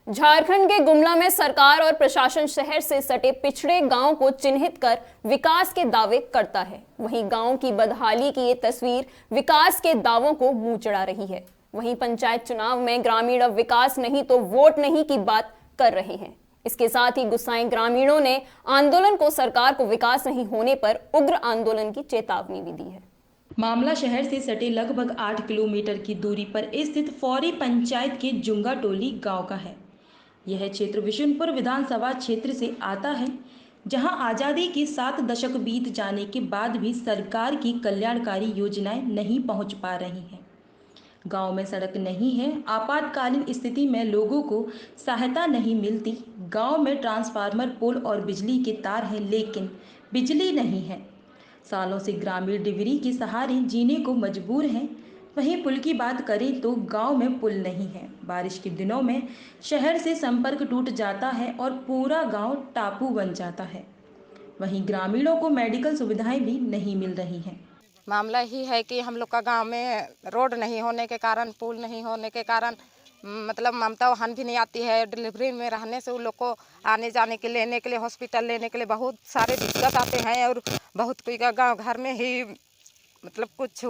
झारखंड के गुमला में सरकार और प्रशासन शहर से सटे पिछड़े गांव को चिन्हित कर विकास के दावे करता है। वहीं गांव की बदहाली की ये तस्वीर विकास के दावों को मुंह चढ़ा रही है। वहीं पंचायत चुनाव में ग्रामीण अब विकास नहीं तो वोट नहीं की बात कर रहे हैं। इसके साथ ही गुस्साए ग्रामीणों ने आंदोलन को सरकार को विकास नहीं होने पर उग्र आंदोलन की चेतावनी भी दी है। मामला शहर से सटे लगभग 8 किलोमीटर की दूरी पर स्थित फौरी पंचायत के जुंगा टोली गांव का है। यह क्षेत्र विशुनपुर विधानसभा क्षेत्र से आता है, जहां आज़ादी के 7 दशक बीत जाने के बाद भी सरकार की कल्याणकारी योजनाएं नहीं पहुंच पा रही हैं। गांव में सड़क नहीं है, आपातकालीन स्थिति में लोगों को सहायता नहीं मिलती। गांव में ट्रांसफार्मर, पोल और बिजली के तार हैं, लेकिन बिजली नहीं है। सालों से ग्रामीण डिबरी के सहारे जीने को मजबूर हैं। वहीं पुल की बात करें तो गांव में पुल नहीं है। बारिश के दिनों में शहर से संपर्क टूट जाता है और पूरा गांव टापू बन जाता है। वहीं ग्रामीणों को मेडिकल सुविधाएं भी नहीं मिल रही हैं। मामला ही है कि हम लोग का गांव में रोड नहीं होने के कारण, पुल नहीं होने के कारण मतलब ममता वाहन भी नहीं आती है। डिलीवरी में रहने से उन लोग को आने जाने के लेने के लिए, हॉस्पिटल लेने के लिए बहुत सारे दिक्कत आते हैं। और बहुत कोई का गाँव घर में ही मतलब कुछ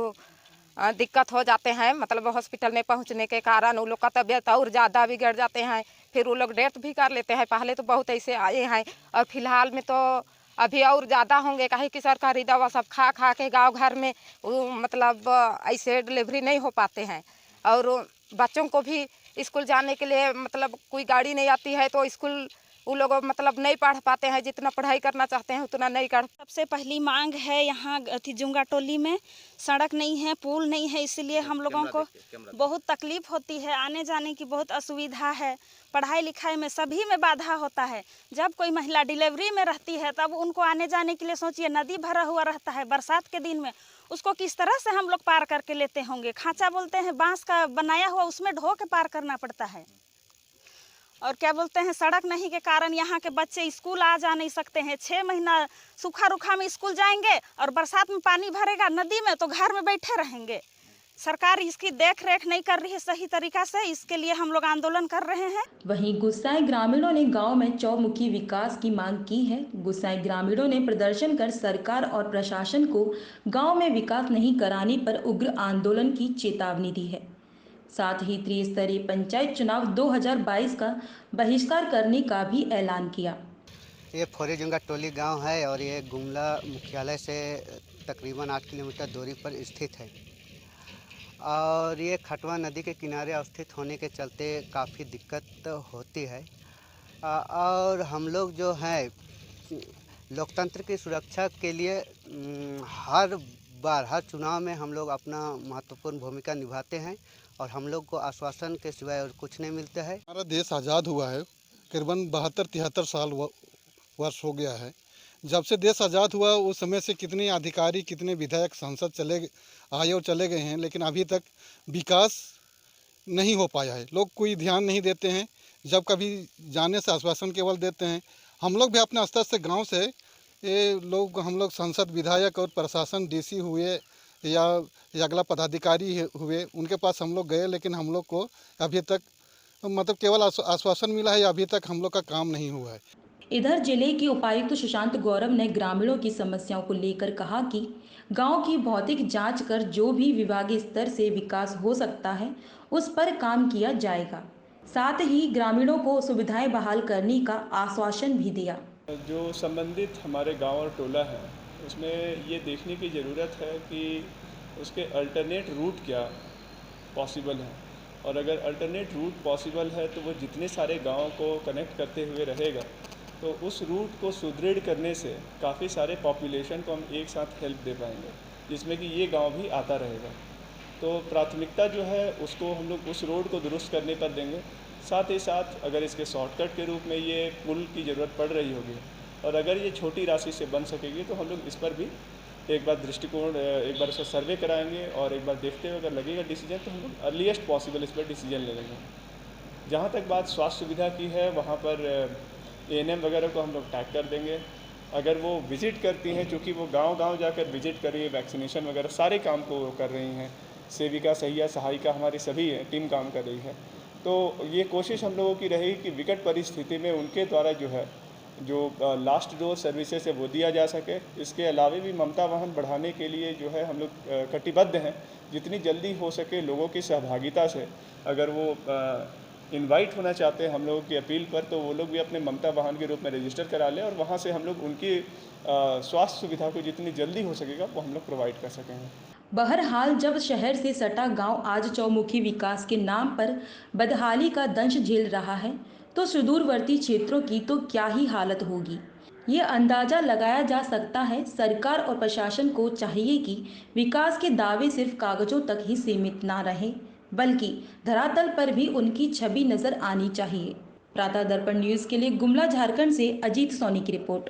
दिक्कत हो जाते हैं। मतलब हॉस्पिटल में पहुंचने के कारण उन लोग का तबीयत और ज़्यादा बिगड़ जाते हैं। फिर वो लोग डेथ भी कर लेते हैं। पहले तो बहुत ऐसे आए हैं और फिलहाल में तो अभी और ज़्यादा होंगे, काहे कि सरकारी दवा सब खा खा के गांव घर में मतलब ऐसे डिलीवरी नहीं हो पाते हैं। और बच्चों को भी स्कूल जाने के लिए मतलब कोई गाड़ी नहीं आती है, तो स्कूल वो लोग मतलब नहीं पढ़ पाते हैं। जितना पढ़ाई करना चाहते हैं उतना नहीं कर। सबसे पहली मांग है, यहाँ जुंगा टोली में सड़क नहीं है, पुल नहीं है, इसीलिए हम लोगों को बहुत तकलीफ होती है। आने जाने की बहुत असुविधा है। पढ़ाई लिखाई में सभी में बाधा होता है। जब कोई महिला डिलीवरी में रहती है तब उनको आने जाने के लिए सोचिए, नदी भरा हुआ रहता है। बरसात के दिन में उसको किस तरह से हम लोग पार करके लेते होंगे। खांचा बोलते हैं, बांस का बनाया हुआ, उसमें ढो के पार करना पड़ता है। और क्या बोलते हैं, सड़क नहीं के कारण यहाँ के बच्चे स्कूल आ जा नहीं सकते हैं। 6 महीना सूखा रुखा में स्कूल जाएंगे और बरसात में पानी भरेगा नदी में तो घर में बैठे रहेंगे। सरकार इसकी देख रेख नहीं कर रही है सही तरीका से, इसके लिए हम लोग आंदोलन कर रहे हैं। वहीं गुस्साए ग्रामीणों ने गांव में चौमुखी विकास की मांग की है। गुस्साए ग्रामीणों ने प्रदर्शन कर सरकार और प्रशासन को गांव में विकास नहीं कराने पर उग्र आंदोलन की चेतावनी दी है। साथ ही त्रिस्तरीय पंचायत चुनाव 2022 का बहिष्कार करने का भी ऐलान किया। ये फौरी जुंगा टोली गांव है और ये गुमला मुख्यालय से तकरीबन 8 किलोमीटर दूरी पर स्थित है। और ये खटवा नदी के किनारे अवस्थित होने के चलते काफ़ी दिक्कत होती है। और हम लोग जो हैं लोकतंत्र की सुरक्षा के लिए हर बार हर चुनाव में हम लोग अपना महत्वपूर्ण भूमिका निभाते हैं और हम लोग को आश्वासन के सिवाय और कुछ नहीं मिलता है। हमारा देश आज़ाद हुआ है, करीबन 72-73 साल वर्ष हो गया है। जब से देश आज़ाद हुआ उस समय से कितने अधिकारी, कितने विधायक, सांसद आए और चले गए हैं, लेकिन अभी तक विकास नहीं हो पाया है। लोग कोई ध्यान नहीं देते हैं। जब कभी जाने से आश्वासन केवल देते हैं। हम लोग भी अपने स्तर से गांव से हम लोग सांसद, विधायक और प्रशासन, डीसी हुए या अगला पदाधिकारी हुए, उनके पास हम लोग गए, लेकिन हम लोग को अभी तक मतलब केवल आश्वासन मिला है। अभी तक हम लोग का काम नहीं हुआ है। इधर जिले के उपायुक्त सुशांत गौरव ने ग्रामीणों की समस्याओं को लेकर कहा कि गांव की भौतिक जांच कर जो भी विभागीय स्तर से विकास हो सकता है उस पर काम किया जाएगा। साथ ही ग्रामीणों को सुविधाएं बहाल करने का आश्वासन भी दिया। जो संबंधित हमारे गांव और टोला है उसमें ये देखने की ज़रूरत है कि उसके अल्टरनेट रूट क्या पॉसिबल है, और अगर अल्टरनेट रूट पॉसिबल है तो वो जितने सारे गाँव को कनेक्ट करते हुए रहेगा तो उस रूट को सुदृढ़ करने से काफ़ी सारे पॉपुलेशन को हम एक साथ हेल्प दे पाएंगे, जिसमें कि ये गांव भी आता रहेगा। तो प्राथमिकता जो है उसको हम लोग उस रोड को दुरुस्त करने पर देंगे। साथ ही साथ अगर इसके शॉर्टकट के रूप में ये पुल की ज़रूरत पड़ रही होगी और अगर ये छोटी राशि से बन सकेगी तो हम लोग इस पर भी एक बार दृष्टिकोण, एक बार उसका सर्वे कराएंगे और एक बार देखते हुए अगर लगेगा डिसीजन तो हम लोग अर्लीस्ट पॉसिबल इस पर डिसीजन ले लेंगे। जहाँ तक बात स्वास्थ्य सुविधा की है, वहाँ पर ANM वगैरह को हम लोग टैग कर देंगे। अगर वो विज़िट करती हैं, चूँकि वो गांव-गांव जाकर विज़िट कर रही है, वैक्सीनेशन वगैरह सारे काम को कर रही हैं, सेविका, सहिया, सहायिका हमारी सभी टीम काम कर रही है, तो ये कोशिश हम लोगों की रही कि विकट परिस्थिति में उनके द्वारा जो लास्ट डोर सर्विसेज है वो दिया जा सके। इसके अलावा भी ममता वाहन बढ़ाने के लिए जो है हम लोग कटिबद्ध हैं। जितनी जल्दी हो सके लोगों की सहभागिता से अगर वो इनवाइट होना चाहते हैं हम लोगों की अपील पर, तो वो लोग भी अपने ममता वाहन के रूप में रजिस्टर करा लें और वहाँ से हम लोग उनकी स्वास्थ्य सुविधा को जितनी जल्दी हो सकेगा वो हम लोग प्रोवाइड कर सकेंगे। बहरहाल जब शहर से सटा गांव आज चौमुखी विकास के नाम पर बदहाली का दंश झेल रहा है, तो सुदूरवर्ती क्षेत्रों की तो क्या ही हालत होगी। ये अंदाजा लगाया जा सकता है। सरकार और प्रशासन को चाहिए कि विकास के दावे सिर्फ कागजों तक ही सीमित ना रहे, बल्कि धरातल पर भी उनकी छवि नजर आनी चाहिए। प्रातः दर्पण न्यूज़ के लिए गुमला झारखंड से अजीत सोनी की रिपोर्ट।